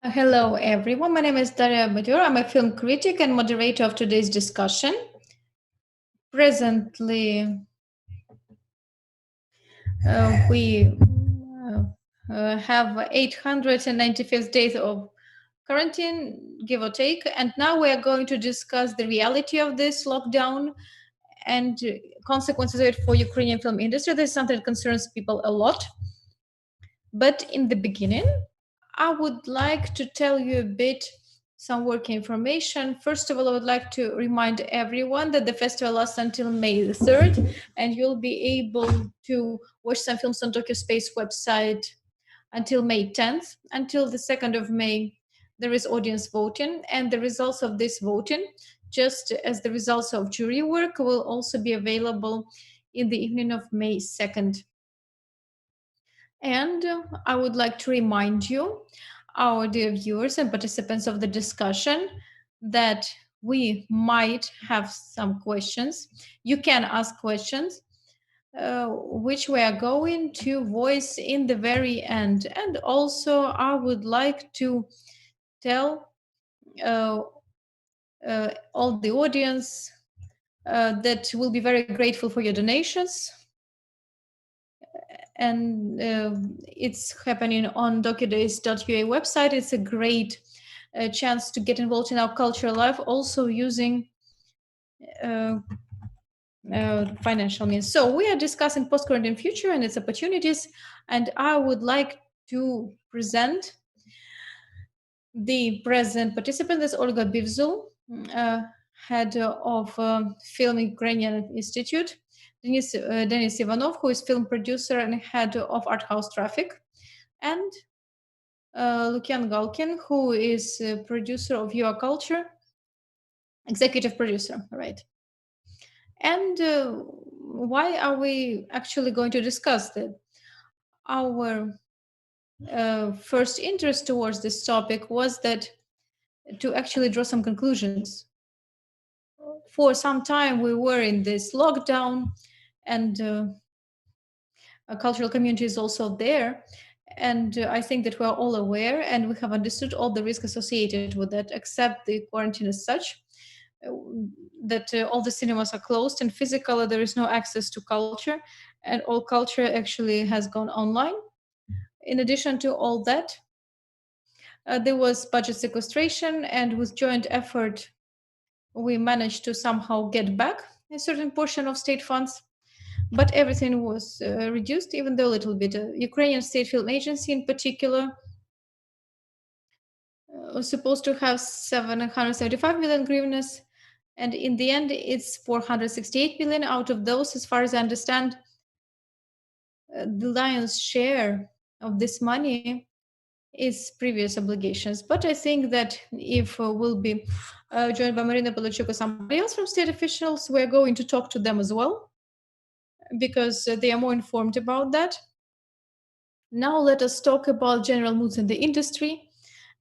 Hello, everyone. My name is Daria Badur. I'm a film critic and moderator of today's discussion. Presently, we have 895th days of quarantine, give or take, and now we are going to discuss the reality of this lockdown and consequences of it for Ukrainian film industry. This is something that concerns people a lot. But in the beginning, I would like to tell you a bit some working information. First of all, I would like to remind everyone that the festival lasts until May the 3rd, and you'll be able to watch some films on Tokyo Space website until May 10th. Until the 2nd of May, there is audience voting, and the results of this voting, just as the results of jury work, will also be available in the evening of May 2nd. And I would like to remind you, our dear viewers and participants of the discussion, that we might have some questions. You can ask questions, which we are going to voice in the very end. And also, I would like to tell uh, all the audience that we'll be very grateful for your donations, and it's happening on docudays.ua website. It's a great chance to get involved in our cultural life, also using uh, financial means. So we are discussing post-quarantine future and its opportunities, and I would like to present the present participant. Is Olga Bivzul, head of Film Ukrainian Institute, Denis Ivanov, who is film producer and head of Art House Traffic, and Lukian Galkin, who is producer of Your Culture, executive producer, right? And why are we actually going to discuss that? Our first interest towards this topic was that to actually draw some conclusions. For some time, we were in this lockdown, and a cultural community is also there. And I think that we're all aware and we have understood all the risks associated with that, except the quarantine as such, uh, that all the cinemas are closed and physically there is no access to culture, and all culture actually has gone online. In addition to all that, there was budget sequestration, and with joint effort, we managed to somehow get back a certain portion of state funds, but everything was reduced, even though a little bit. Ukrainian State Film Agency, in particular, was supposed to have 775 million hryvnias, and in the end, it's 468 million. Out of those, as far as I understand, the lion's share of this money is previous obligations. But I think that if we'll be joined by Marina Polachuk or somebody else from state officials, we're going to talk to them as well, because they are more informed about that. Now let us talk about general moods in the industry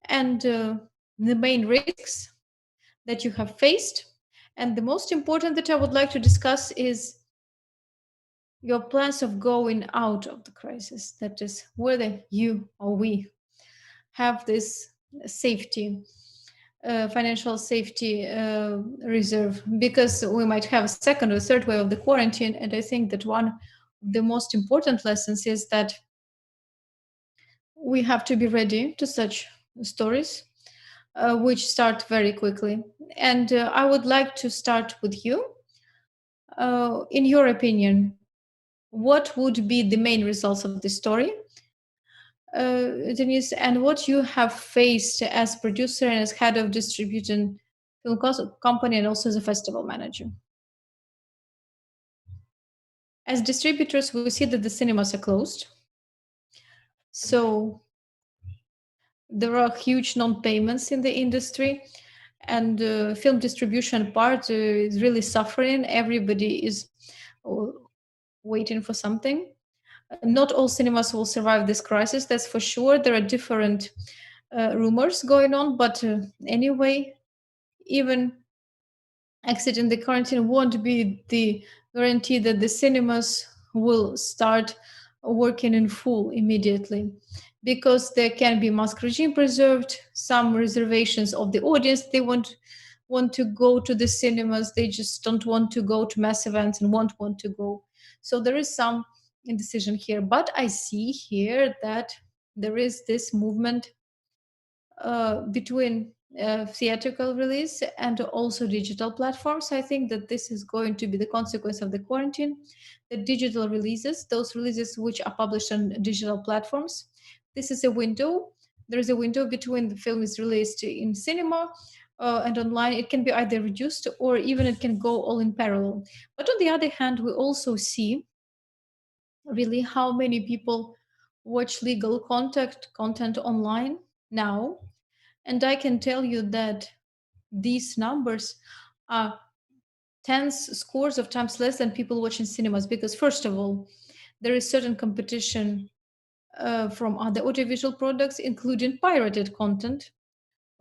and the main risks that you have faced. And the most important that I would like to discuss is your plans of going out of the crisis. That is, whether you or we have this safety, financial safety reserve, because we might have a second or third wave of the quarantine. And I think that one of the most important lessons is that we have to be ready to such stories, which start very quickly. And I would like to start with you. In your opinion, what would be the main results of this story, Denise, and what you have faced as producer and as head of distributing film company and also as a festival manager? As distributors, we see that the cinemas are closed. So there are huge non-payments in the industry, and film distribution part is really suffering. Everybody is waiting for something. Not all cinemas will survive this crisis, that's for sure. There are different rumors going on, but anyway, even exiting the quarantine won't be the guarantee that the cinemas will start working in full immediately, because there can be mask regime preserved, some reservations of the audience. They want to go to the cinemas, they just don't want to go to mass events and won't want to go. So there is some indecision here, but I see here that there is this movement between theatrical release and also digital platforms. I think that this is going to be the consequence of the quarantine. The digital releases, those releases which are published on digital platforms, this is a window. There is a window between the film is released in cinema and online. It can be either reduced or even it can go all in parallel. But on the other hand, we also see really how many people watch legal content online now, and I can tell you that these numbers are tens, scores of times less than people watching cinemas. Because, first of all, there is certain competition from other audiovisual products, including pirated content,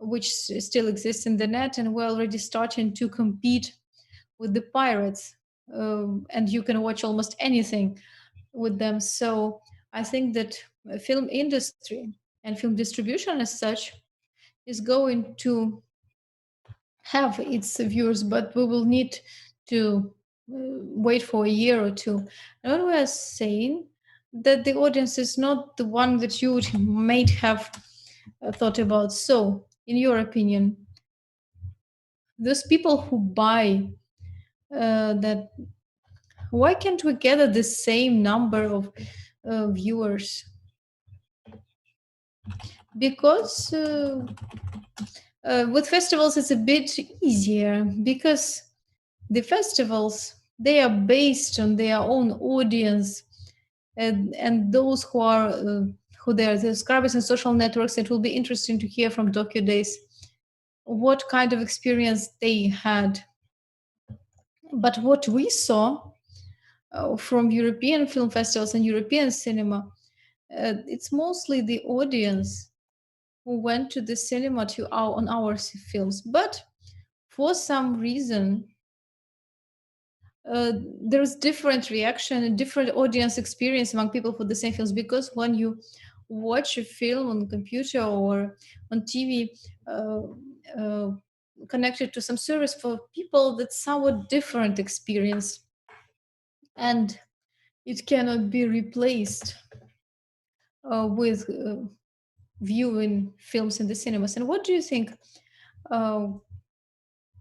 which still exists in the net, and we're already starting to compete with the pirates. And you can watch almost anything with them. So I think that film industry and film distribution as such is going to have its viewers, but we will need to wait for a year or two. And what we are saying that the audience is not the one that you would might have thought about. So, in your opinion, those people who buy that, why can't we gather the same number of viewers? Because with festivals it's a bit easier, because the festivals, they are based on their own audience, and those who are who they are the subscribers and social networks. It will be interesting to hear from DOCU Days what kind of experience they had. But what we saw from European film festivals and European cinema, it's mostly the audience who went to the cinema on our films. But for some reason, there's different reaction and different audience experience among people for the same films, because when you watch a film on computer or on TV uh, connected to some service, for people that's somewhat different experience, and it cannot be replaced with viewing films in the cinemas. And what do you think? Uh,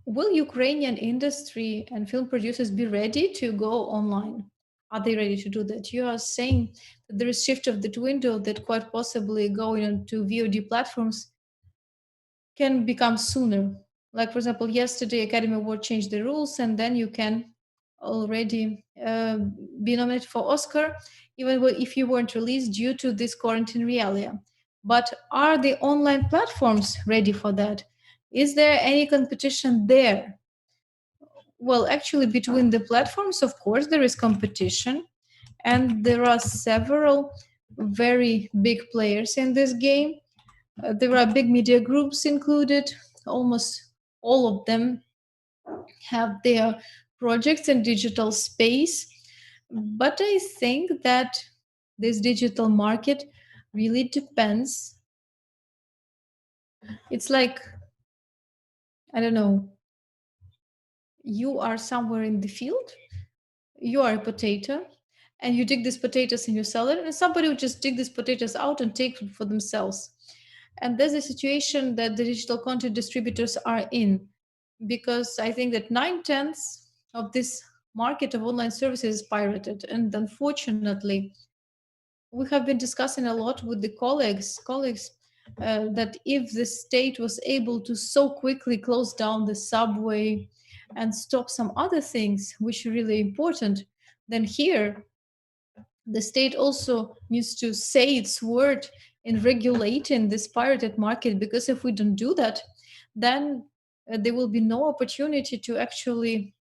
Will Ukrainian industry and film producers be ready to go online? Are they ready to do that? You are saying that there is shift of that window that quite possibly going onto VOD platforms can become sooner. Like, for example, yesterday Academy Award changed the rules, and then you can already be nominated for Oscar, even if you weren't released due to this quarantine realia. But are the online platforms ready for that? Is there any competition there? Well, actually, between the platforms, of course, there is competition, and there are several very big players in this game. There are big media groups included. Almost all of them have their projects in digital space. But I think that this digital market really depends. It's like, I don't know, you are somewhere in the field, you are a potato, and you dig these potatoes and you sell it, and somebody would just dig these potatoes out and take it for themselves. And there's a situation that the digital content distributors are in, because I think that 9/10 of this market of online services is pirated. And unfortunately, we have been discussing a lot with the colleagues that if the state was able to so quickly close down the subway and stop some other things which are really important, then here the state also needs to say its word in regulating this pirated market, because if we don't do that, then there will be no opportunity to actually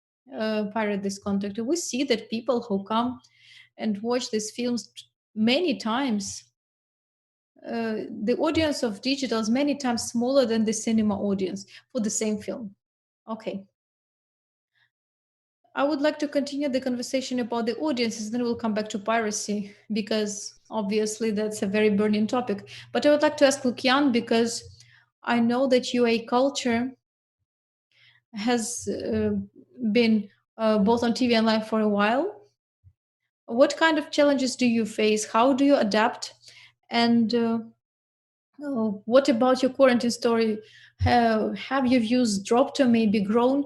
pirate this content. We see that people who come and watch these films many times, the audience of digital is many times smaller than the cinema audience for the same film. Okay. I would like to continue the conversation about the audiences, then we'll come back to piracy because obviously that's a very burning topic. But I would like to ask Lukian because I know that UA culture has been both on TV and live for a while. What kind of challenges do you face? How do you adapt? And what about your quarantine story? Have your views dropped or maybe grown?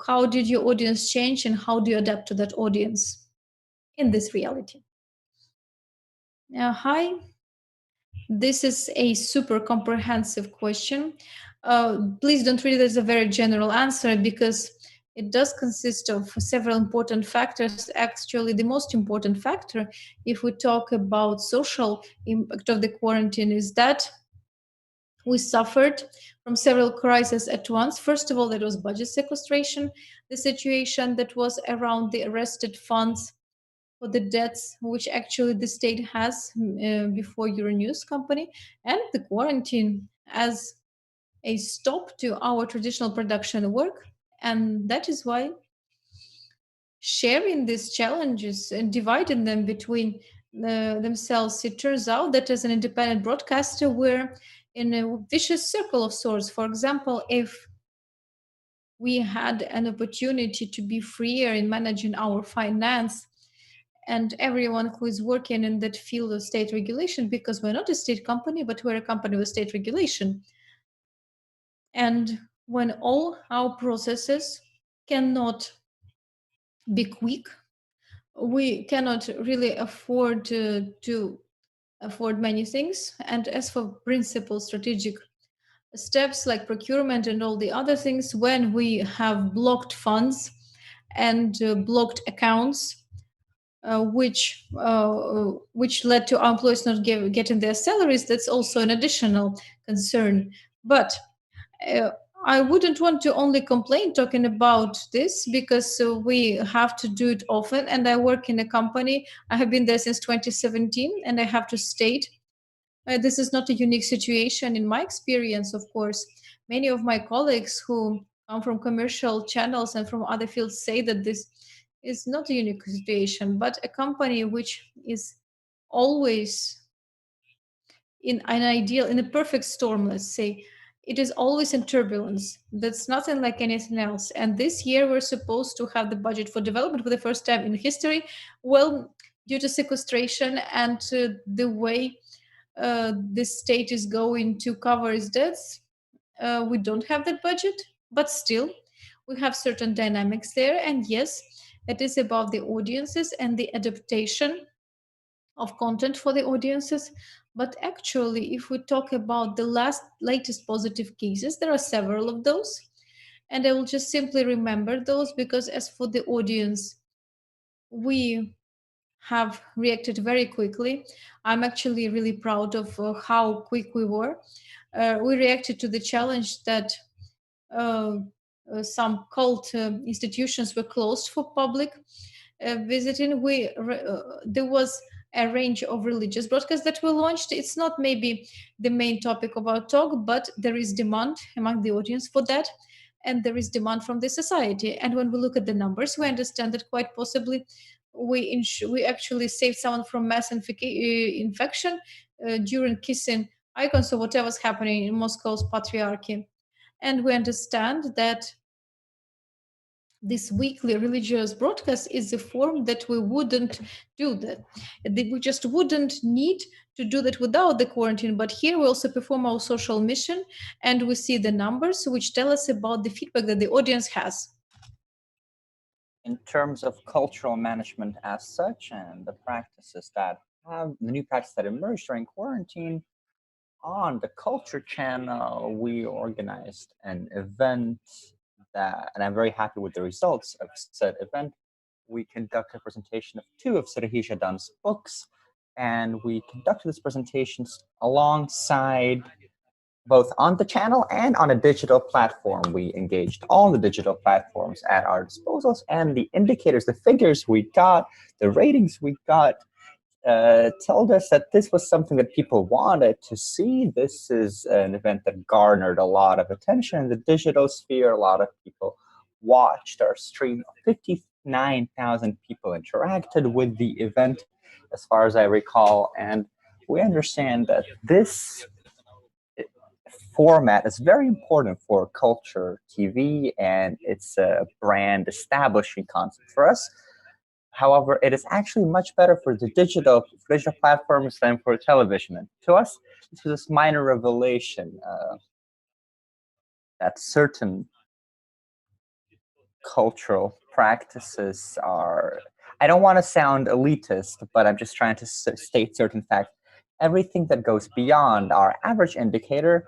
How did your audience change and how do you adapt to that audience in this reality? Hi, this is a super comprehensive question. Please don't read it as a very general answer because it does consist of several important factors. Actually, the most important factor, if we talk about social impact of the quarantine, is that we suffered from several crises at once. First of all, there was budget sequestration, the situation that was around the arrested funds for the debts which actually the state has before Euronews company, and the quarantine as a stop to our traditional production work. And that is why sharing these challenges and dividing them between themselves, it turns out that as an independent broadcaster, we're in a vicious circle of sorts. For example, if we had an opportunity to be freer in managing our finance, and everyone who is working in that field of state regulation, because we're not a state company, but we're a company with state regulation. And when all our processes cannot be quick, we cannot really afford to afford many things. And as for principal strategic steps like procurement and all the other things, when we have blocked funds and blocked accounts, which led to our employees not getting their salaries, that's also an additional concern. But uh, I wouldn't want to only complain talking about this because we have to do it often. And I work in a company. I have been there since 2017, and I have to state this is not a unique situation in my experience, of course. Many of my colleagues who come from commercial channels and from other fields say that this is not a unique situation, but a company which is always in an ideal, in a perfect storm, let's say, it is always in turbulence. That's nothing like anything else. And this year we're supposed to have the budget for development for the first time in history. Well, due to sequestration and the way the state is going to cover its debts, we don't have that budget, but still, we have certain dynamics there. And yes, it is about the audiences and the adaptation of content for the audiences. But actually, if we talk about the latest positive cases, there are several of those. And I will just simply remember those because, as for the audience, we have reacted very quickly. I'm actually really proud of how quick we were. We reacted to the challenge that uh, some cult institutions were closed for public visiting. There was a range of religious broadcasts that were launched. It's not maybe the main topic of our talk, but there is demand among the audience for that, and there is demand from the society. And when we look at the numbers, we understand that quite possibly we actually saved someone from mass infection during kissing icons or whatever's happening in Moscow's patriarchy. And we understand that this weekly religious broadcast is a form that we wouldn't do that. We just wouldn't need to do that without the quarantine. But here we also perform our social mission, and we see the numbers which tell us about the feedback that the audience has. In terms of cultural management as such and the practices that have the new practices that emerged during quarantine, on the culture channel we organized an event that, and I'm very happy with the results of said event. We conducted a presentation of two of Serhii Zhadan's books, and we conducted these presentations alongside both on the channel and on a digital platform. We engaged all the digital platforms at our disposals, and the indicators, the figures we got, the ratings we got, told us that this was something that people wanted to see. This is an event that garnered a lot of attention in the digital sphere. A lot of people watched our stream. 59,000 people interacted with the event, as far as I recall, and we understand that this format is very important for culture TV, and it's a brand establishing concept for us. However, it is actually much better for the digital platforms than for television. And to us, this was this minor revelation that certain cultural practices are, I don't want to sound elitist, but I'm just trying to state certain facts. Everything that goes beyond our average indicator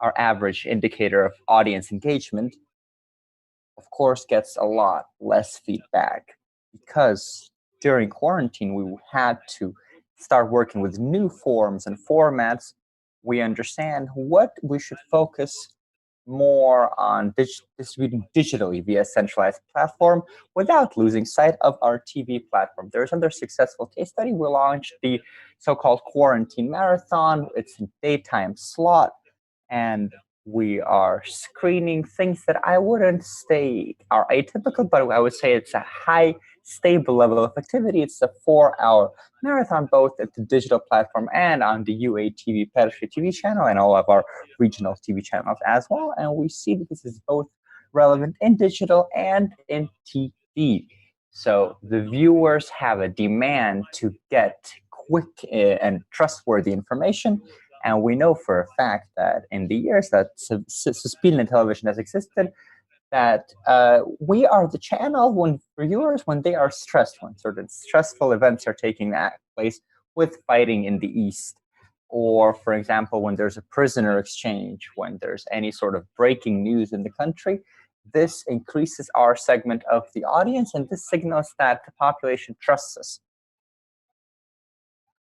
of audience engagement, of course, gets a lot less feedback, because during quarantine, we had to start working with new forms and formats. We understand what we should focus more on distributing digitally via centralized platform without losing sight of our TV platform. There's another successful case study. We launched the so-called quarantine marathon. It's a daytime slot, and we are screening things that I wouldn't say are atypical, but I would say it's a high stable level of activity. It's a 4-hour marathon, both at the digital platform and on the UATV Pershi TV channel and all of our regional TV channels as well. And we see that this is both relevant in digital and in TV. So the viewers have a demand to get quick and trustworthy information. And we know for a fact that in the years that Suspilne television has existed, that we are the channel for viewers when they are stressed, when certain stressful events are taking place, with fighting in the East, or, for example, when there's a prisoner exchange, when there's any sort of breaking news in the country. This increases our segment of the audience, and this signals that the population trusts us.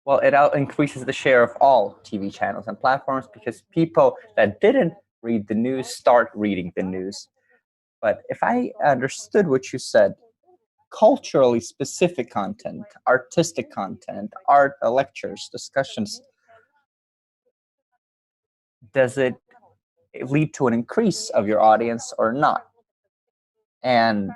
Well, it increases the share of all TV channels and platforms, because people that didn't read the news start reading the news. But if I understood what you said, culturally specific content, artistic content, art, lectures, discussions, does it lead to an increase of your audience or not? And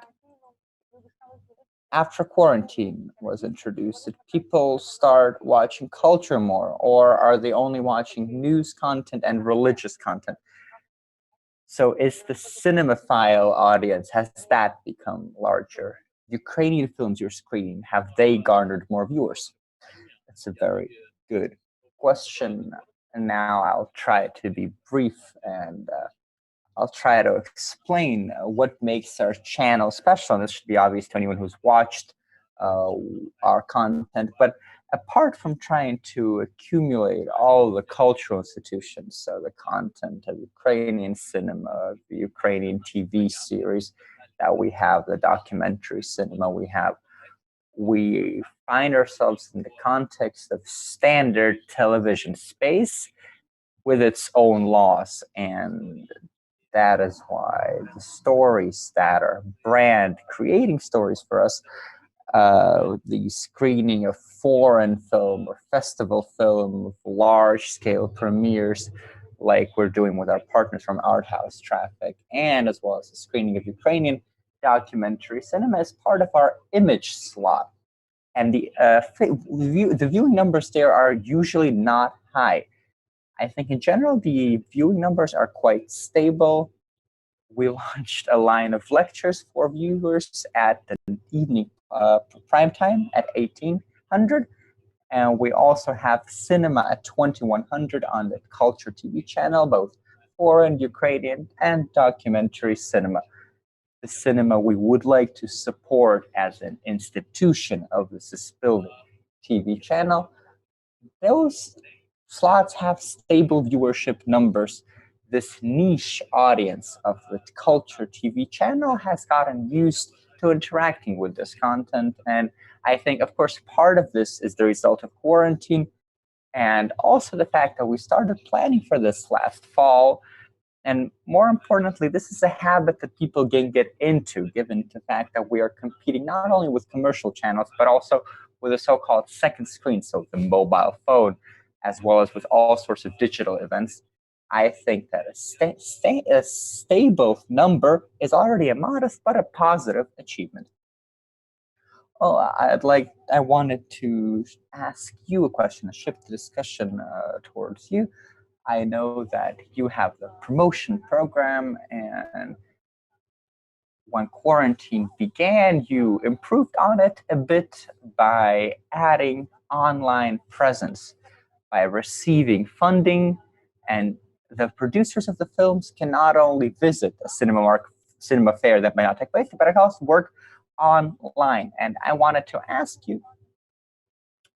after quarantine was introduced, did people start watching culture more, or are they only watching news content and religious content? So is the cinemaphile audience, has that become larger? Ukrainian films you're screening, have they garnered more viewers? That's a very good question. And now I'll try to be brief, and I'll try to explain what makes our channel special. And this should be obvious to anyone who's watched our content. But apart from trying to accumulate all the cultural institutions, so the content of Ukrainian cinema, the Ukrainian TV series that we have, the documentary cinema we find ourselves in the context of standard television space with its own laws. And that is why the stories that are brand creating stories for us, the screening of foreign film or festival film, large scale premieres, like we're doing with our partners from Art House Traffic, and as well as the screening of Ukrainian documentary cinema, is part of our image slot. And the viewing numbers there are usually not high. I think in general, the viewing numbers are quite stable. We launched a line of lectures for viewers at the evening prime time at 1800. And we also have cinema at 2100 on the Culture TV channel, both foreign, Ukrainian, and documentary cinema. The cinema we would like to support as an institution of the Suspilne TV channel. Those slots have stable viewership numbers. This niche audience of the Culture TV channel has gotten used to interacting with this content. And I think, of course, part of this is the result of quarantine, and also the fact that we started planning for this last fall. And more importantly, this is a habit that people can get into, given the fact that we are competing not only with commercial channels, but also with a so-called second screen, so the mobile phone, as well as with all sorts of digital events. I think that a stable number is already a modest but a positive achievement. Oh, I wanted to ask you a question, shift the discussion towards you. I know that you have the promotion program, and when quarantine began, you improved on it a bit by adding online presence, by receiving funding, and the producers of the films can not only visit a cinema fair that may not take place, but it also work online. And I wanted to ask you,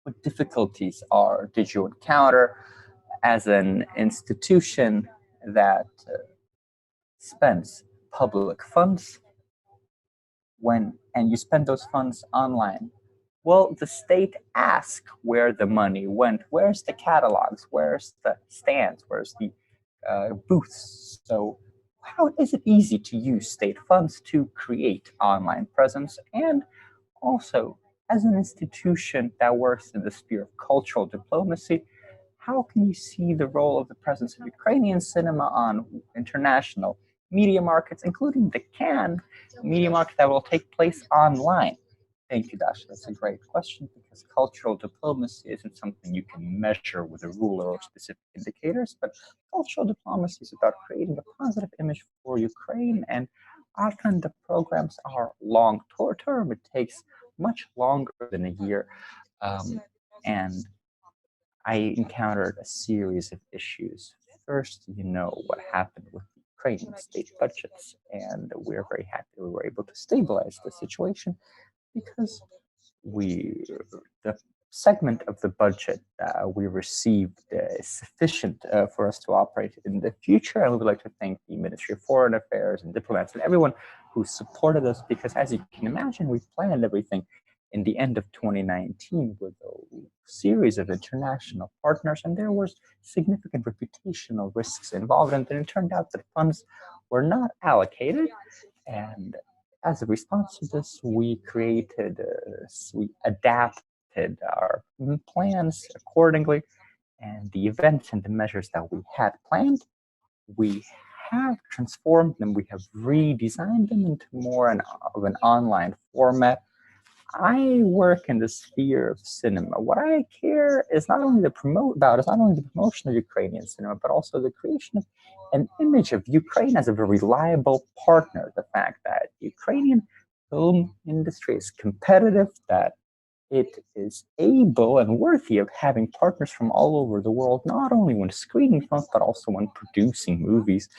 what difficulties did you encounter as an institution that spends public funds and you spend those funds online? Well, the state asks where the money went. Where's the catalogs? Where's the stands? Where's the booths? So how is it easy to use state funds to create online presence? And also, as an institution that works in the sphere of cultural diplomacy, how can you see the role of the presence of Ukrainian cinema on international media markets, including the Cannes media market that will take place online? Thank you, Dasha. That's a great question because cultural diplomacy isn't something you can measure with a ruler or specific indicators, but cultural diplomacy is about creating a positive image for Ukraine, and often the programs are long term. It takes much longer than a year. And I encountered a series of issues. First, you know what happened with the Ukrainian state budgets, and we're very happy we were able to stabilize the situation because the segment of the budget we received is sufficient for us to operate in the future. And we would like to thank the Ministry of Foreign Affairs and diplomats and everyone who supported us because, as you can imagine, we planned everything in the end of 2019 with a series of international partners, and there was significant reputational risks involved. And then it turned out that funds were not allocated, and as a response to this, we adapted our plans accordingly, and the events and the measures that we had planned, we have transformed them, we have redesigned them into more of an online format. I work in the sphere of cinema. What I care is not only the promotion of Ukrainian cinema, but also the creation of an image of Ukraine as a very reliable partner. The fact that Ukrainian film industry is competitive, that it is able and worthy of having partners from all over the world, not only when screening films, but also when producing movies.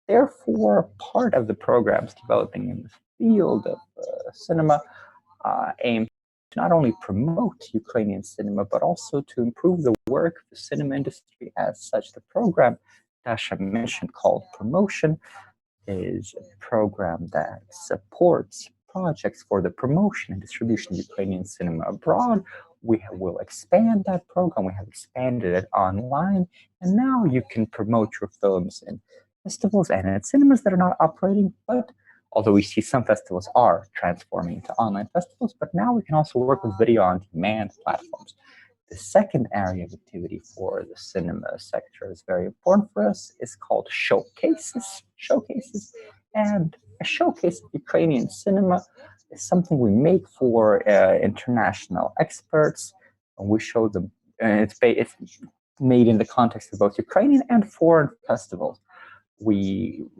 Therefore, part of the programs developing in the field of cinema aim to not only promote Ukrainian cinema, but also to improve the work of the cinema industry as such. The program Dasha mentioned called Promotion is a program that supports projects for the promotion and distribution of Ukrainian cinema abroad. We will expand that program. We have expanded it online, and now you can promote your films in festivals and in cinemas that are not operating, but although we see some festivals are transforming into online festivals, but now we can also work with video on demand platforms. The second area of activity for the cinema sector is very important for us. It's called showcases. And a showcase of Ukrainian cinema is something we make for international experts, and we show them. It's made in the context of both Ukrainian and foreign festivals. We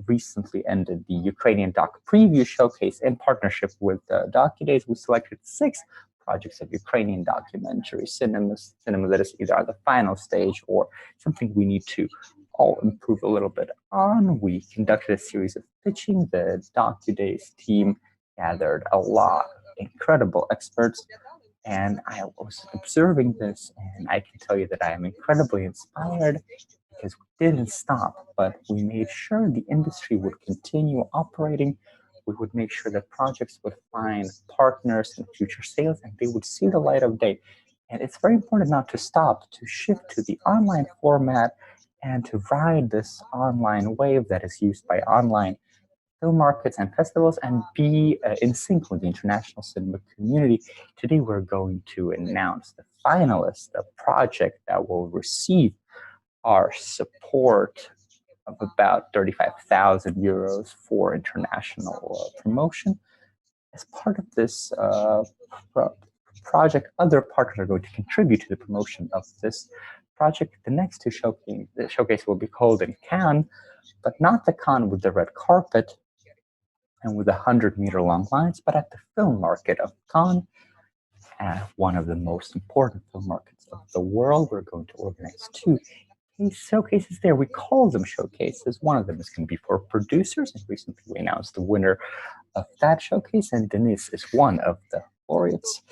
recently ended the Ukrainian Doc Preview Showcase in partnership with DOCU Days. We selected 6 projects of Ukrainian documentary cinema that is either at the final stage or something we need to all improve a little bit on. We conducted a series of pitching. The DOCU Days team gathered a lot of incredible experts, and I was observing this, and I can tell you that I am incredibly inspired because we didn't stop, but we made sure the industry would continue operating. We would make sure that projects would find partners in future sales and they would see the light of day. And it's very important not to stop, to shift to the online format and to ride this online wave that is used by online film markets and festivals and be in sync with the international cinema community. Today, we're going to announce the finalists, the project that will receive our support of about 35,000 euros for international promotion. As part of this project, other partners are going to contribute to the promotion of this project. The next two showcase will be called in Cannes, but not the Cannes with the red carpet and with 100-meter long lines, but at the film market of Cannes, one of the most important film markets of the world. We're going to organize two showcases there. We call them showcases. One of them is going to be for producers, and recently we announced the winner of that showcase, and Denis is one of the laureates.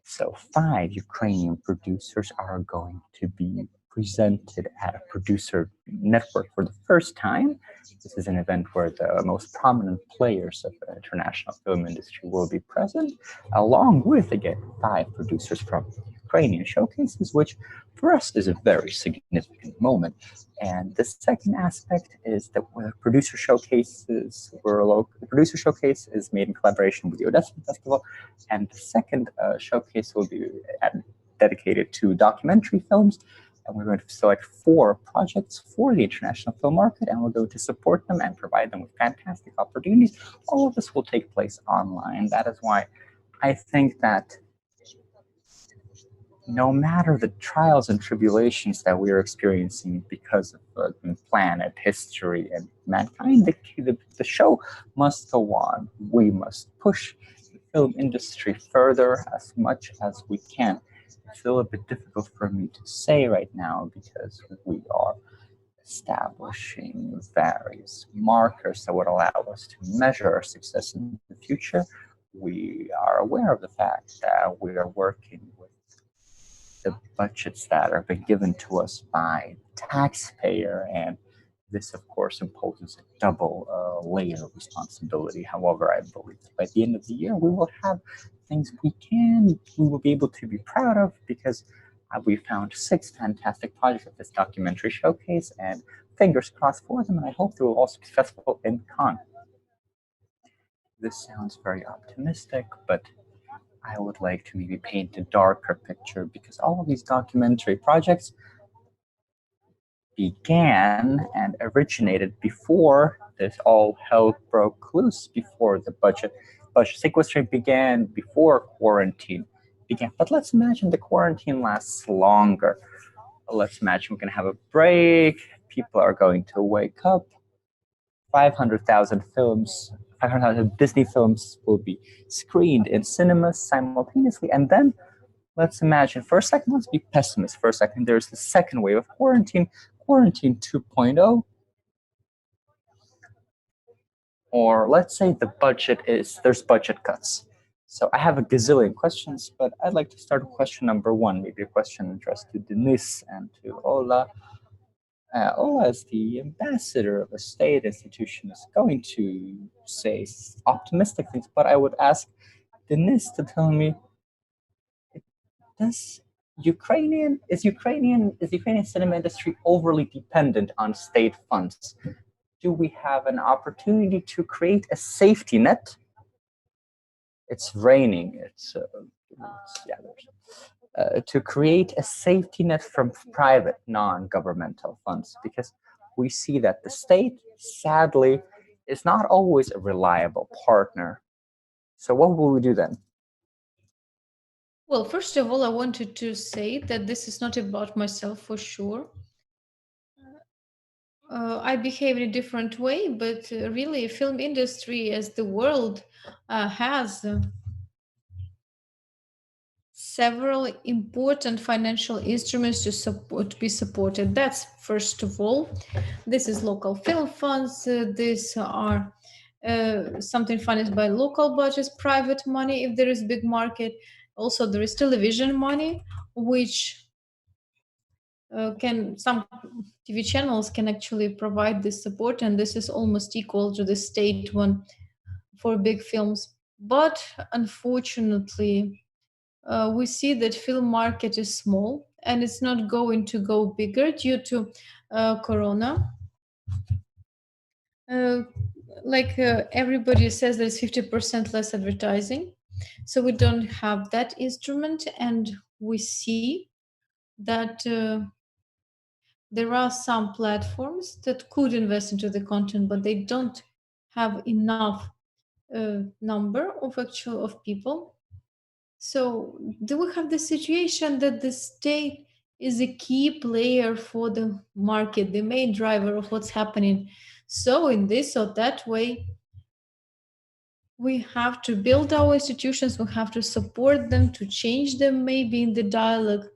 So 5 Ukrainian producers are going to be presented at a producer network for the first time. This is an event where the most prominent players of the international film industry will be present, along with, again, 5 producers from Ukrainian showcases, which for us is a very significant moment. And the second aspect is that the producer showcases the producer showcase is made in collaboration with the Odessa Festival, and the second showcase will be dedicated to documentary films. And we're going to select 4 projects for the international film market, and we're going to support them and provide them with fantastic opportunities. All of this will take place online. That is why I think that no matter the trials and tribulations that we are experiencing because of the planet, history, and mankind, the show must go on. We must push the film industry further as much as we can. It's a little bit difficult for me to say right now because we are establishing various markers that would allow us to measure our success in the future. We are aware of the fact that we are working with the budgets that are being given to us by the taxpayer, and this, of course, imposes a double layer of responsibility. However, I believe that by the end of the year, we will have things we will be able to be proud of, because we found 6 fantastic projects at this documentary showcase, and fingers crossed for them, and I hope they will also be successful in Cannes. This sounds very optimistic, but I would like to maybe paint a darker picture, because all of these documentary projects began and originated before this all hell broke loose, before the budget sequestration began, before quarantine began. But let's imagine the quarantine lasts longer. Let's imagine we're going to have a break. People are going to wake up. 500,000 Disney films will be screened in cinemas simultaneously. And then let's imagine, for a second, let's be pessimists for a second. There's the second wave of quarantine 2.0. Or let's say there's budget cuts. So I have a gazillion questions, but I'd like to start with question number 1, maybe a question addressed to Denis and to Ola. Ola, as the ambassador of a state institution, is going to say optimistic things, but I would ask Denis to tell me, is Ukrainian cinema industry overly dependent on state funds? Do we have an opportunity to create a safety net? It's raining. To create a safety net from private, non-governmental funds, because we see that the state, sadly, is not always a reliable partner. So what will we do then? Well, first of all, I wanted to say that this is not about myself for sure. I behave in a different way, but really, film industry as the world has several important financial instruments to be supported. That's first of all. This is local film funds. These are something financed by local budgets, private money if there is big market. Also, there is television money, which some TV channels can actually provide this support, and this is almost equal to the state one for big films. But unfortunately, we see that film market is small and it's not going to go bigger due to Corona. Uh, everybody says there's 50% less advertising, so we don't have that instrument, and we see that There are some platforms that could invest into the content, but they don't have enough number of actual of people. So do we have the situation that the state is a key player for the market, the main driver of what's happening? So in this or that way, we have to build our institutions, we have to support them, to change them maybe in the dialogue.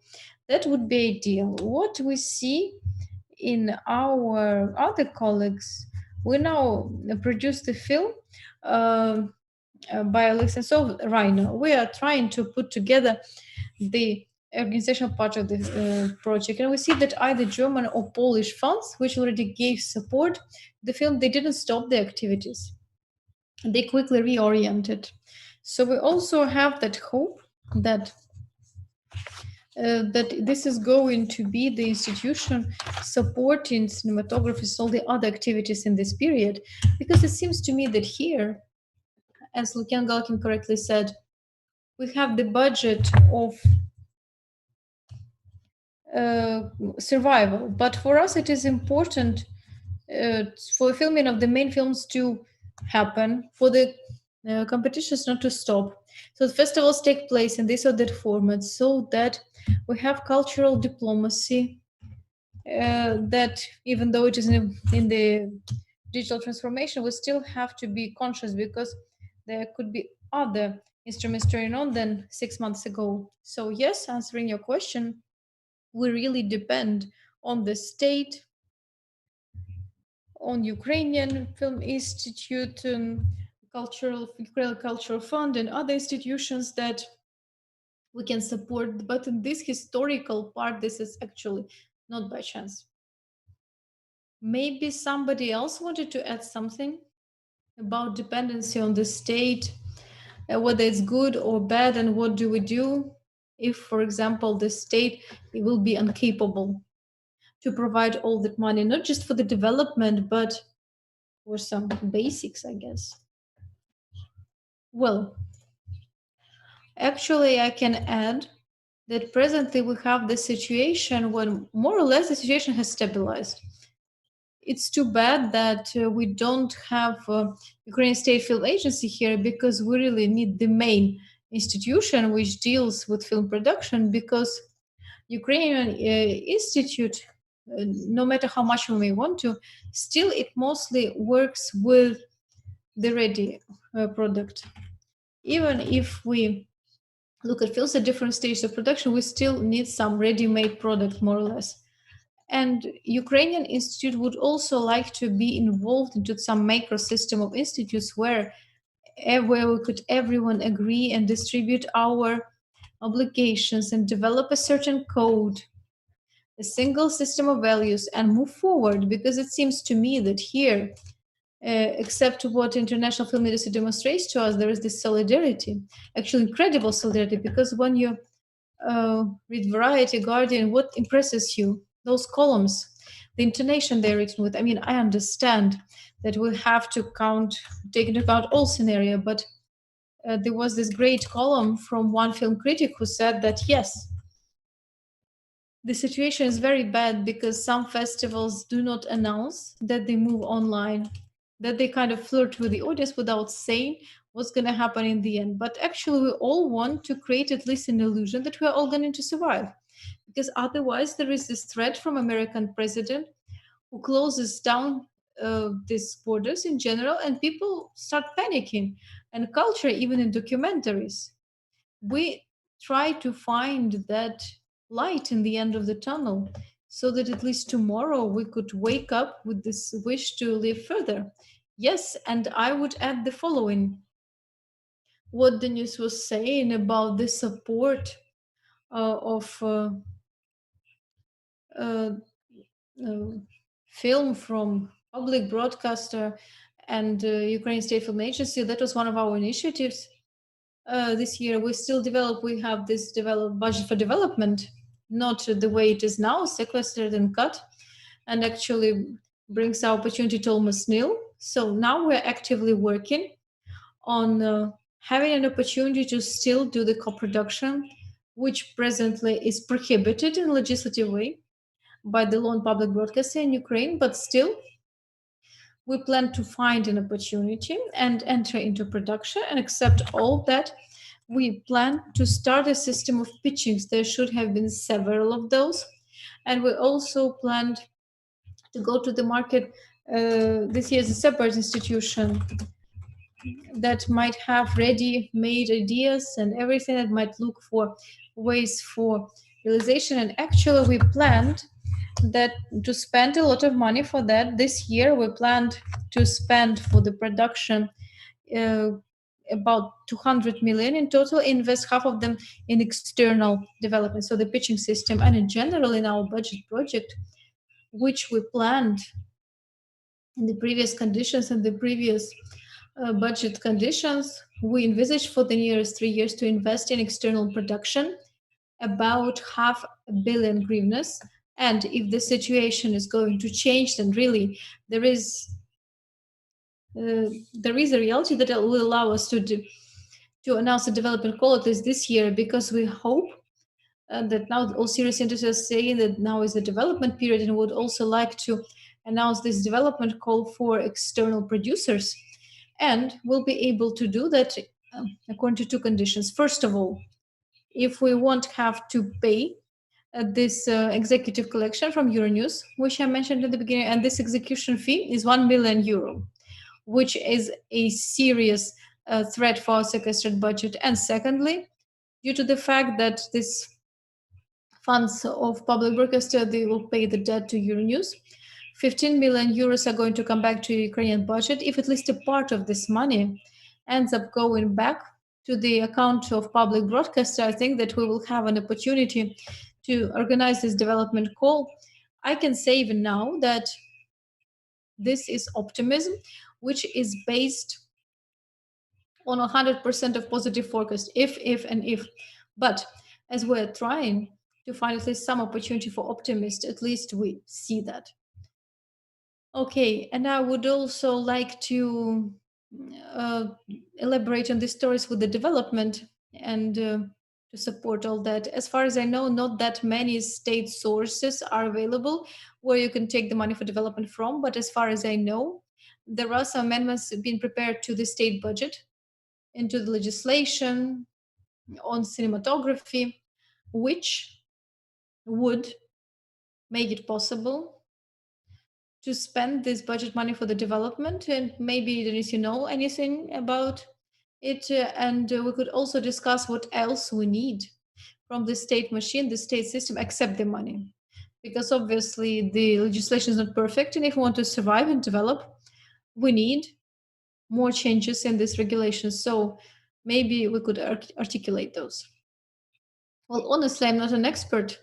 That would be ideal. What we see in our other colleagues, we now produce the film uh, by Alexa. So right now we are trying to put together the organizational part of the project, and we see that either German or Polish funds, which already gave support the film, they didn't stop the activities, they quickly reoriented. So we also have that hope that that this is going to be the institution supporting cinematographers, all the other activities in this period, because it seems to me that here, as Lukian Galkin correctly said, we have the budget of uh, survival, but for us it is important for filming of the main films to happen, for the competitions not to stop. So the festivals take place in this or that format, so that we have cultural diplomacy. That even though it is in the digital transformation, we still have to be conscious because there could be other instruments turning on than 6 months ago. So yes, answering your question, we really depend on the state, on Ukrainian Film Institute, Ukrainian Cultural Fund, and other institutions that we can support. But in this historical part, this is actually not by chance. Maybe somebody else wanted to add something about dependency on the state, whether it's good or bad, and what do we do if, for example, the state will be incapable to provide all that money, not just for the development, but for some basics, I guess. Well, actually, I can add that presently we have the situation when more or less the situation has stabilized. It's too bad that we don't have Ukrainian State Film Agency here, because we really need the main institution which deals with film production, because Ukrainian Institute, no matter how much we may want to, still it mostly works with the ready product. Even if we look at films at different stages of production, we still need some ready-made product, more or less. And Ukrainian Institute would also like to be involved into some macro system of institutes where we could everyone agree and distribute our obligations and develop a certain code, a single system of values, and move forward. Because it seems to me that here, except what international film industry demonstrates to us, there is this solidarity, actually incredible solidarity. Because when you read Variety, Guardian, what impresses you? Those columns, the intonation they're written with. I mean, I understand that we have to take into account all scenario, but there was this great column from one film critic who said that yes, the situation is very bad because some festivals do not announce that they move online, that they kind of flirt with the audience without saying what's going to happen in the end. But actually, we all want to create at least an illusion that we're all going to survive. Because otherwise, there is this threat from American president who closes down these borders in general, and people start panicking. And culture, even in documentaries, we try to find that light in the end of the tunnel, so that at least tomorrow we could wake up with this wish to live further. Yes, and I would add the following: what Denis was saying about the support of uh, uh, film from public broadcaster and Ukrainian State Film Agency. That was one of our initiatives this year. We have this budget for development, not the way it is now, sequestered and cut, and actually brings our opportunity to almost nil. So now we're actively working on having an opportunity to still do the co-production, which presently is prohibited in a legislative way. by the lone public broadcaster in Ukraine, but still, we plan to find an opportunity and enter into production and accept all that. We plan to start a system of pitchings. There should have been several of those. And we also planned to go to the market this year as a separate institution that might have ready-made ideas and everything, that might look for ways for realization. And actually, we planned that to spend a lot of money for that this year. We planned to spend for the production uh, about 200 million in total, invest half of them in external development, so the pitching system, and in general in our budget project, which we planned in the previous conditions and the previous budget conditions. We envisage for the nearest 3 years to invest in external production about half a billion hryvnias. And if the situation is going to change, then really there is a reality that will allow us to announce the development call at least this year, because we hope that now all serious industry are saying that now is the development period, and would also like to announce this development call for external producers. And we'll be able to do that according to two conditions. First of all, if we won't have to pay this executive collection from Euronews, which I mentioned at the beginning, and this execution fee is 1 million euro, which is a serious threat for our sequestered budget. And secondly, due to the fact that this funds of public broadcaster, they will pay the debt to Euronews. 15 million euros are going to come back to the Ukrainian budget. If at least a part of this money ends up going back to the account of public broadcaster, I think that we will have an opportunity to organize this development call. I can say even now that this is optimism, which is based on 100% of positive forecast, if, and if. But as we're trying to find at least some opportunity for optimists, at least we see that. Okay, and I would also like to uh, elaborate on the stories with the development and to support all that. As far as I know, not that many state sources are available where you can take the money for development from. But as far as I know, there are some amendments being prepared to the state budget, into the legislation on cinematography, which would make it possible to spend this budget money for the development. And maybe Denise, you know anything about it, and we could also discuss what else we need from the state machine, the state system, except the money, because obviously the legislation is not perfect, and if we want to survive and develop, we need more changes in this regulation. So maybe we could articulate those. Well, honestly, I'm not an expert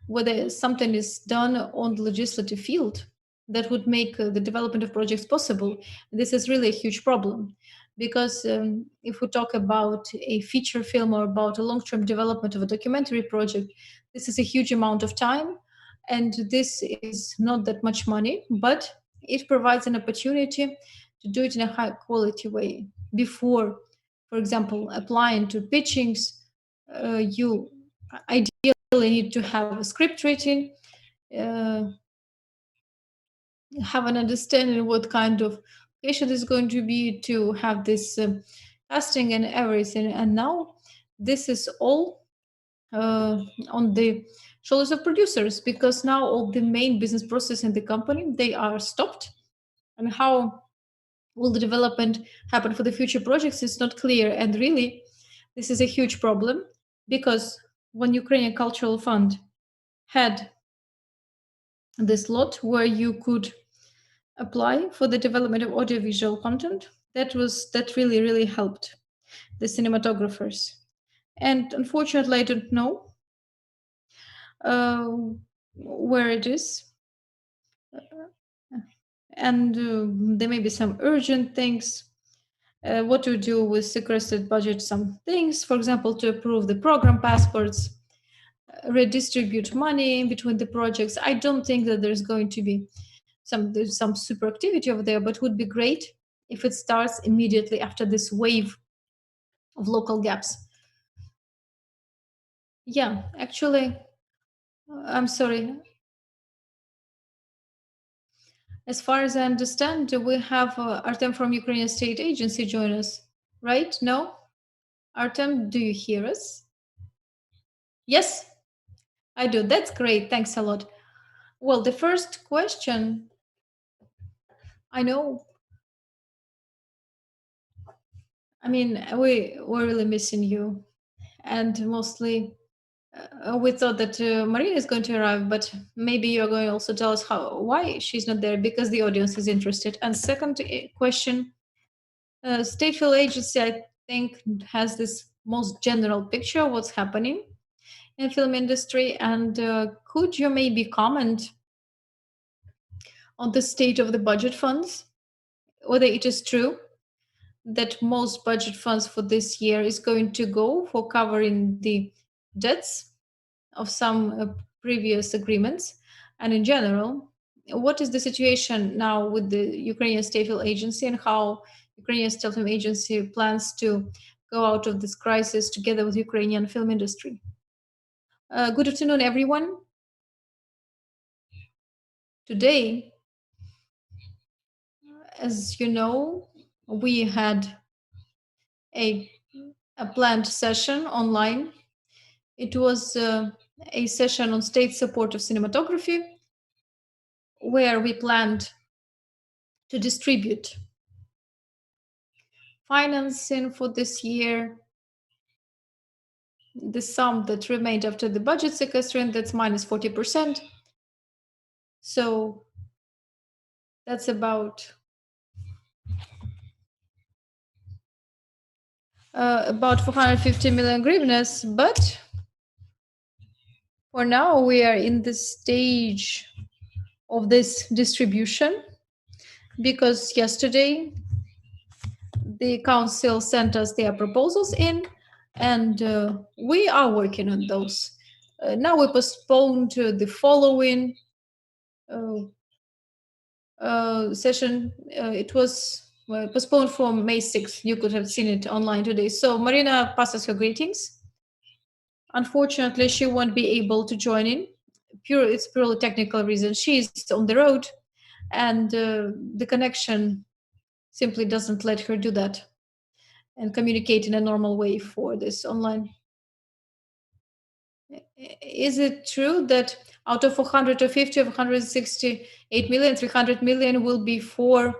whether something is done on the legislative field that would make the development of projects possible. This is really a huge problem, because if we talk about a feature film or about a long-term development of a documentary project, this is a huge amount of time, and this is not that much money, but it provides an opportunity to do it in a high quality way. Before, for example, applying to pitchings, you ideally need to have a script written, uh, have an understanding what kind of patient is going to be, to have this casting and everything. And now this is all on the shoulders of producers, because now all the main business process in the company, they are stopped. And how will the development happen for the future projects is not clear. And really, this is a huge problem, because when Ukrainian Cultural Fund had this lot where you could apply for the development of audiovisual content, that really helped the cinematographers. And unfortunately, I don't know uh, where it is, and there may be some urgent things. What to do with sequestered budget? Some things, for example, to approve the program passports, redistribute money between the projects. I don't think that there's going to be there's some super activity over there, but would be great if it starts immediately after this wave of local gaps. Yeah, actually, I'm sorry. As far as I understand, we have Artem from Ukrainian State Agency join us, right? No? Artem, do you hear us? Yes, I do. That's great. Thanks a lot. Well, the first question, I know, I mean, we're really missing you. And mostly we thought that Marina is going to arrive, but maybe you're going to also tell us why she's not there because the audience is interested. And second question, State Film Agency, I think, has this most general picture of what's happening in film industry. And could you maybe comment on the state of the budget funds, whether it is true that most budget funds for this year is going to go for covering the debts of some previous agreements, and in general, what is the situation now with the Ukrainian State Film Agency and how Ukrainian State Film Agency plans to go out of this crisis together with Ukrainian film industry? Good afternoon, everyone. Today, as you know, we had a, a planned session online. It was a session on state support of cinematography, where we planned to distribute financing for this year, the sum that remained after the budget sequestration, that's minus 40%. So that's about 450 million hryvnias. But for now, we are in the stage of this distribution because yesterday the council sent us their proposals in, and we are working on those. Now we postponed to the following session. It was postponed for May 6th. You could have seen it online today. So Marina passes her greetings. Unfortunately, she won't be able to join in. It's purely technical reason. She's on the road, and the connection simply doesn't let her do that and communicate in a normal way for this online. Is it true that out of 450 of 168 million, 300 million will be for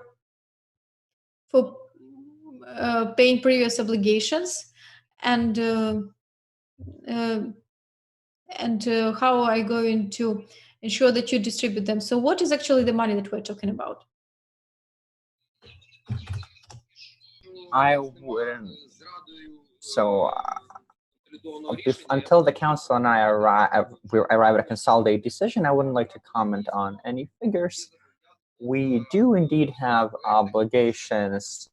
paying previous obligations, and how are you going to ensure that you distribute them? So what is actually the money that we're talking about? I wouldn't. So until the council and I arrive at a consolidated decision, I wouldn't like to comment on any figures. We do indeed have obligations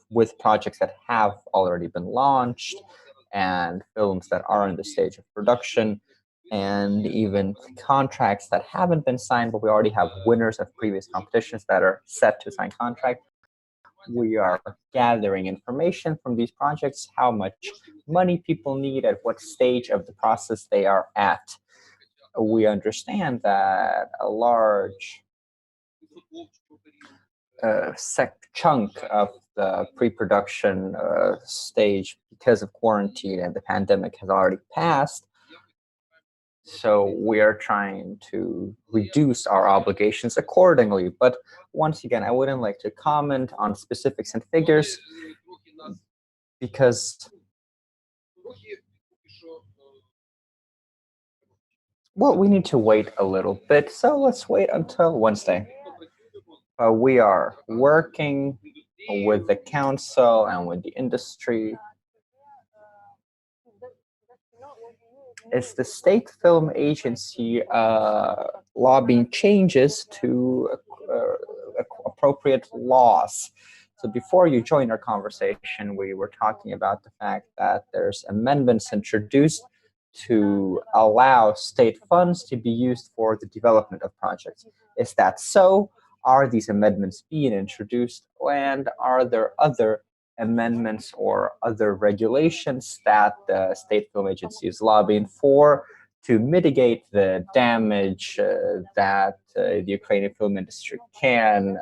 with projects that have already been launched and films that are in the stage of production, and even contracts that haven't been signed, but we already have winners of previous competitions that are set to sign contract. We are gathering information from these projects, how much money people need, at what stage of the process they are at. We understand that a large chunk of the pre-production stage, because of quarantine and the pandemic, has already passed. So we are trying to reduce our obligations accordingly. But once again, I wouldn't like to comment on specifics and figures because, well, we need to wait a little bit. So let's wait until Wednesday. We are working with the council and with the industry. Is the State Film Agency lobbying changes to appropriate laws? So before you joined our conversation, we were talking about the fact that there's amendments introduced to allow state funds to be used for the development of projects. Is that so? Are these amendments being introduced? And are there other amendments or other regulations that the State Film Agency is lobbying for to mitigate the damage that the Ukrainian film industry can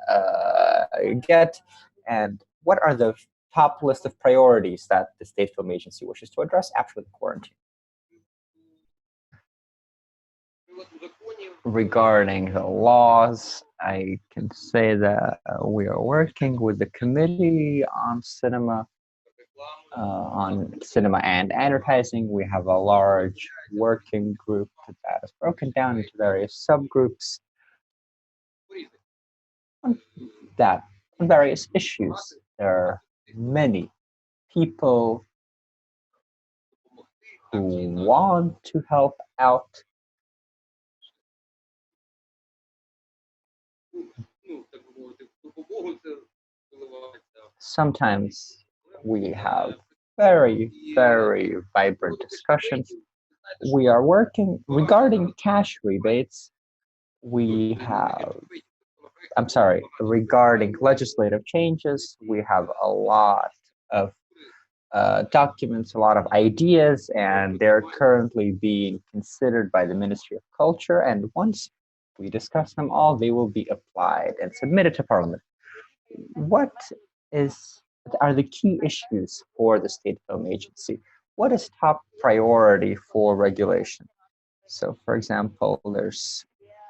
get? And what are the top list of priorities that the State Film Agency wishes to address after the quarantine? Regarding the laws, I can say that we are working with the Committee on Cinema and Advertising. We have a large working group that is broken down into various subgroups on various issues. There are many people who want to help out. Sometimes we have very, very vibrant discussions. We are working regarding cash rebates. Regarding legislative changes, we have a lot of documents, a lot of ideas, and they're currently being considered by the Ministry of Culture. And once we discuss them all, they will be applied and submitted to Parliament. What are the key issues for the State Film Agency? What is top priority for regulation? So, for example, there's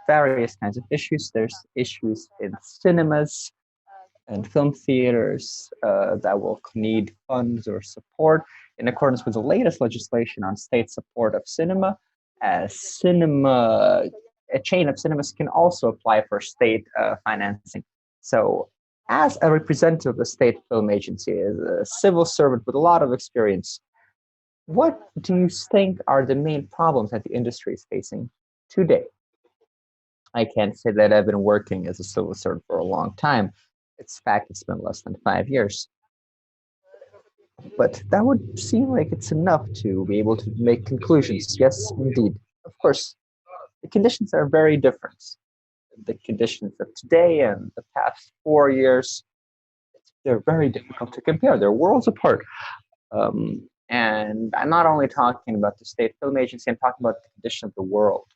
various kinds of issues. There's issues in cinemas and film theaters that will need funds or support in accordance with the latest legislation on state support of cinema. A chain of cinemas can also apply for state financing. So, as a representative of the State Film Agency, as a civil servant with a lot of experience, what do you think are the main problems that the industry is facing today? I can't say that I've been working as a civil servant for a long time. It's fact, it's been less than 5 years. But that would seem like it's enough to be able to make conclusions. Yes, indeed. Of course, the conditions are very different. The conditions of today and the past 4 years, they're very difficult to compare. They're worlds apart. And I'm not only talking about the State Film Agency, I'm talking about the condition of the world.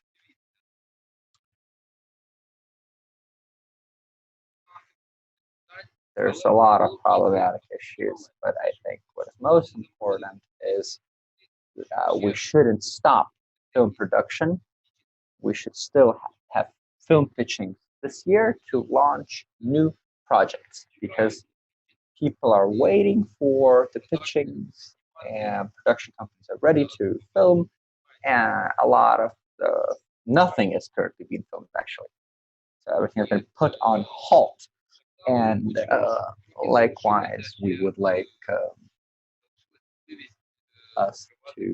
There's a lot of problematic issues, but I think what is most important is we shouldn't stop film production. We should still have film pitching this year to launch new projects because people are waiting for the pitchings and production companies are ready to film, and a lot of nothing is currently being filmed actually. So everything has been put on halt. And likewise, we would like us to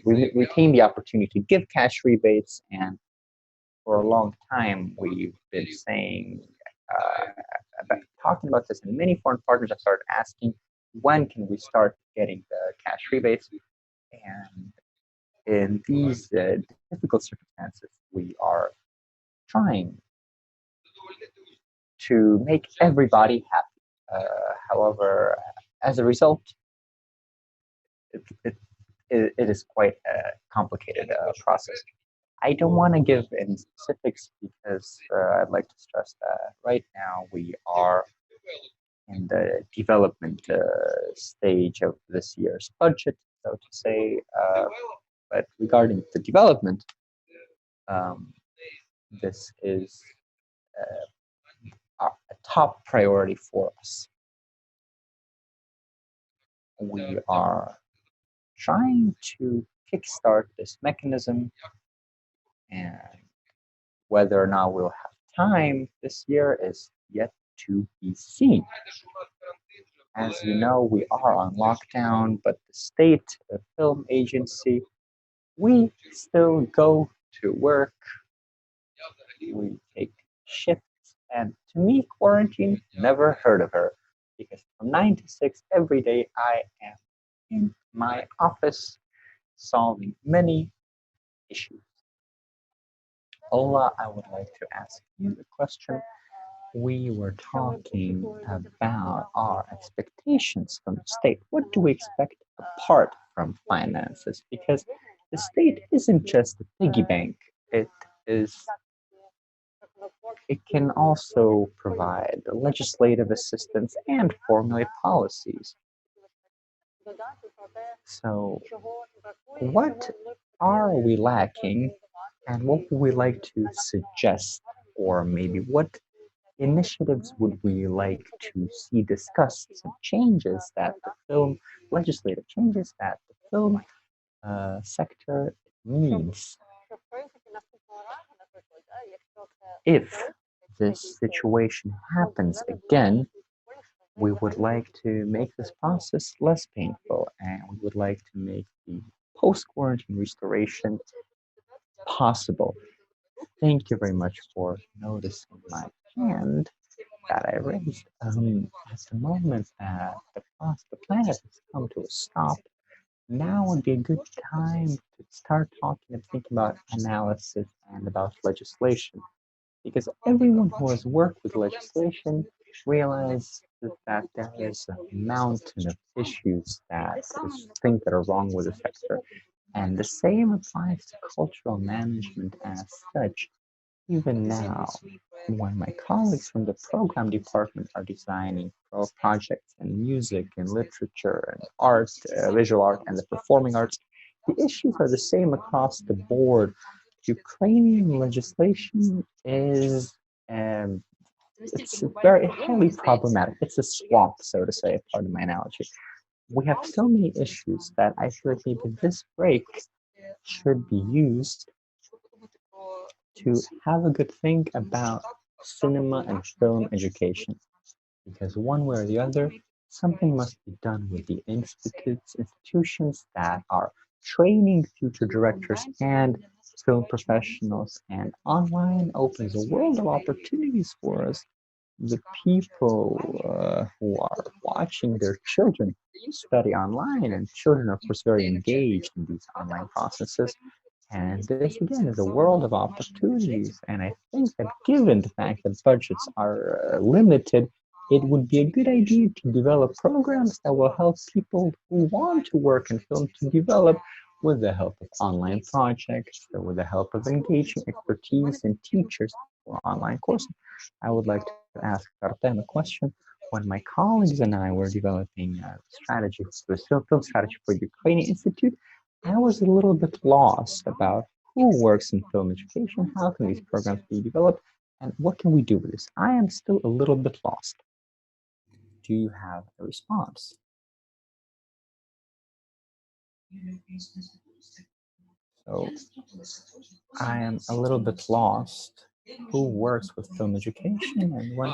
retain the opportunity to give cash rebates. And for a long time, we've been saying, talking about this, and many foreign partners have started asking, when can we start getting the cash rebates? And in these difficult circumstances, we are trying to make everybody happy. However, as a result, it is quite a complicated process. I don't want to give any specifics because I'd like to stress that right now we are in the development stage of this year's budget, so to say. But regarding the development, this is a top priority for us. We are trying to kickstart this mechanism, and whether or not we'll have time this year is yet to be seen. As you know, we are on lockdown, but the State Film Agency, we still go to work. We take shifts, and to me, quarantine, never heard of her, because from 9 to 6 every day, I am in my office solving many issues. Ola, I would like to ask you a question. We were talking about our expectations from the state. What do we expect apart from finances, because the state isn't just a piggy bank. Is it can also provide legislative assistance and formulate policies. So, what are we lacking, and what would we like to suggest, or maybe what initiatives would we like to see discussed? Some changes that the film, legislative changes that the film sector needs. If this situation happens again, we would like to make this process less painful, and we would like to make the post-quarantine restoration possible. Thank you very much for noticing my hand that I raised. At the moment that the planet has come to a stop, now would be a good time to start talking and thinking about analysis and about legislation. Because everyone who has worked with legislation realizes that there is a mountain of issues things that are wrong with the sector. And the same applies to cultural management as such. Even now, when my colleagues from the program department are designing projects in music and literature and art, visual art, and the performing arts, the issues are the same across the board. Ukrainian legislation is it's very highly problematic. It's a swamp, so to say, pardon my analogy. We have so many issues that I feel like maybe this break should be used to have a good think about cinema and film education. Because one way or the other, something must be done with the institutions that are training future directors and film professionals. And online opens a world of opportunities for us. The people who are watching their children study online, and children are, of course, very engaged in these online processes. And this, again, is a world of opportunities. And I think that given the fact that budgets are limited, it would be a good idea to develop programs that will help people who want to work in film to develop with the help of online projects, or with the help of engaging expertise and teachers for online courses. I would like to ask Artem a question. When my colleagues and I were developing a strategy, the film strategy for the Ukrainian Institute, I was a little bit lost about who works in film education, how can these programs be developed, and what can we do with this? I am still a little bit lost. Do you have a response? So I am a little bit lost. Who works with film education and when?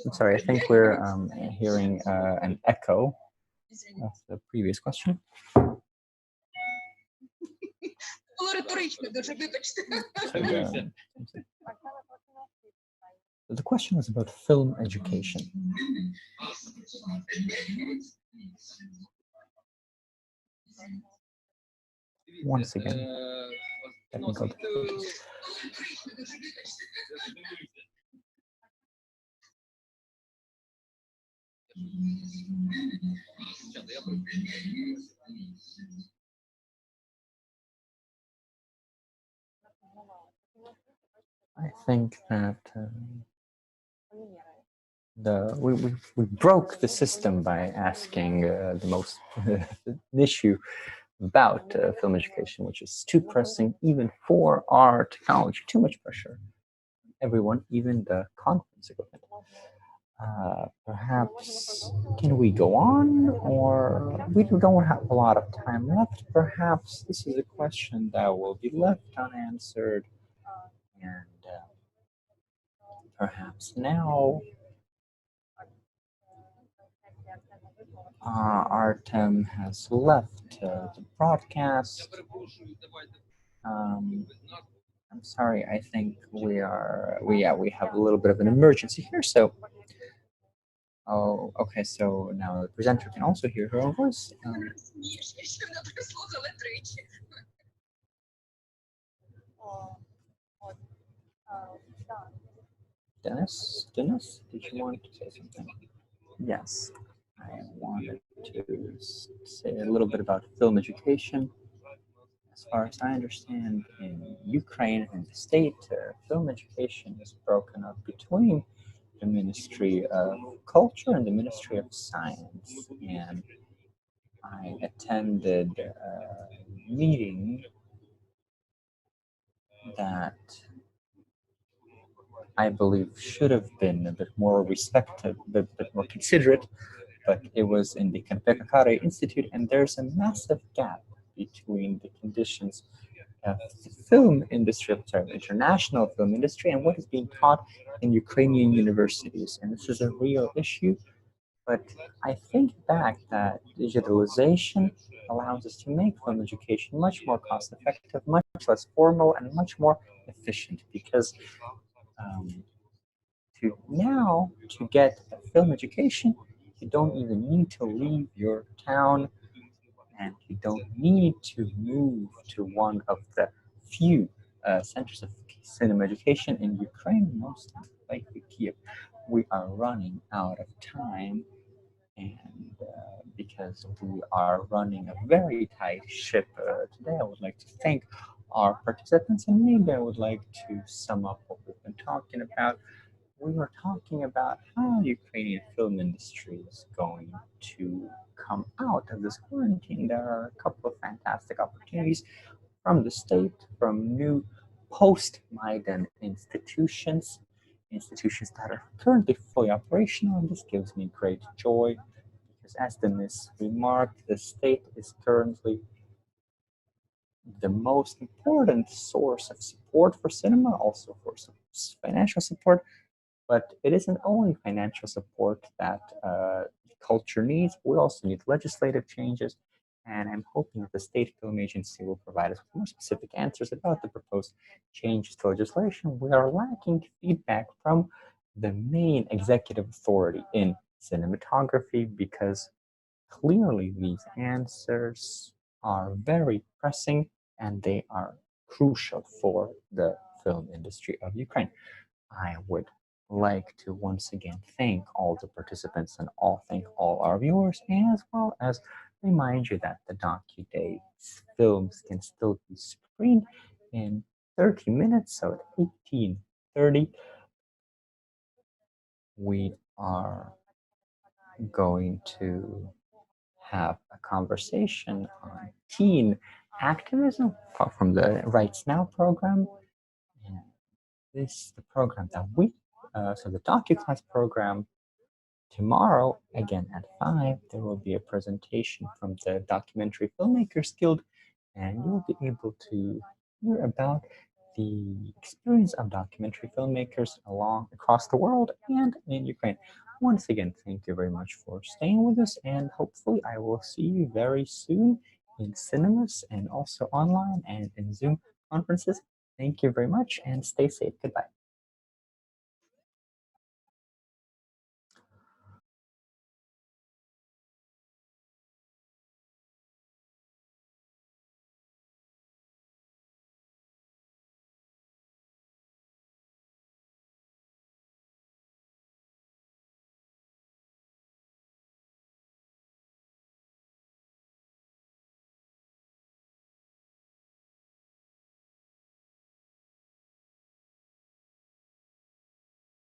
I'm sorry, I think we're hearing an echo of the previous question. The question was about film education. Once again, technical difficulties. I think that we broke the system by asking the most the issue about film education, which is too pressing even for our technology, too much pressure. Everyone, even the conference equipment. Perhaps can we go on, or we don't have a lot of time left? Perhaps this is a question that will be left unanswered, and perhaps now Artem has left the broadcast. I'm sorry. I think we have a little bit of an emergency here. So, oh, okay. So now the presenter can also hear her own voice. Dennis, did you want to say something? Yes. I wanted to say a little bit about film education. As far as I understand, in Ukraine and the state, film education is broken up between the Ministry of Culture and the Ministry of Science. And I attended a meeting that I believe should have been a bit more respected, a bit more considerate, but it was in the Konfekakare Institute, and there's a massive gap between the conditions of the film industry, sorry, international film industry, and what is being taught in Ukrainian universities. And this is a real issue. But I think back that digitalization allows us to make film education much more cost effective, much less formal, and much more efficient because um, to get a film education, you don't even need to leave your town and you don't need to move to one of the few centers of cinema education in Ukraine, most likely Kiev. We are running out of time, and because we are running a very tight ship today, I would like to thank our participants, and maybe I would like to sum up what we've been talking about. We were talking about how the Ukrainian film industry is going to come out of this quarantine. There are a couple of fantastic opportunities from the state, from new post-Maidan institutions that are currently fully operational, and this gives me great joy because, as Denis remarked, the state is currently the most important source of support for cinema, also for some financial support. But it isn't only financial support that culture needs. We also need legislative changes. And I'm hoping that the State Film Agency will provide us with more specific answers about the proposed changes to legislation. We are lacking feedback from the main executive authority in cinematography because clearly these answers are very pressing and they are crucial for the film industry of Ukraine. I would like to once again thank all the participants and thank all our viewers, as well as remind you that the DocuDates films can still be screened in 30 minutes. So at 18:30, we are going to have a conversation on teen activism from the Rights Now program. And this is the program that so the DocuClass program. Tomorrow, again at 5, there will be a presentation from the Documentary Filmmakers Guild, and you'll be able to hear about the experience of documentary filmmakers across the world and in Ukraine. Once again, thank you very much for staying with us, and hopefully I will see you very soon in cinemas and also online and in Zoom conferences. Thank you very much and stay safe. Goodbye.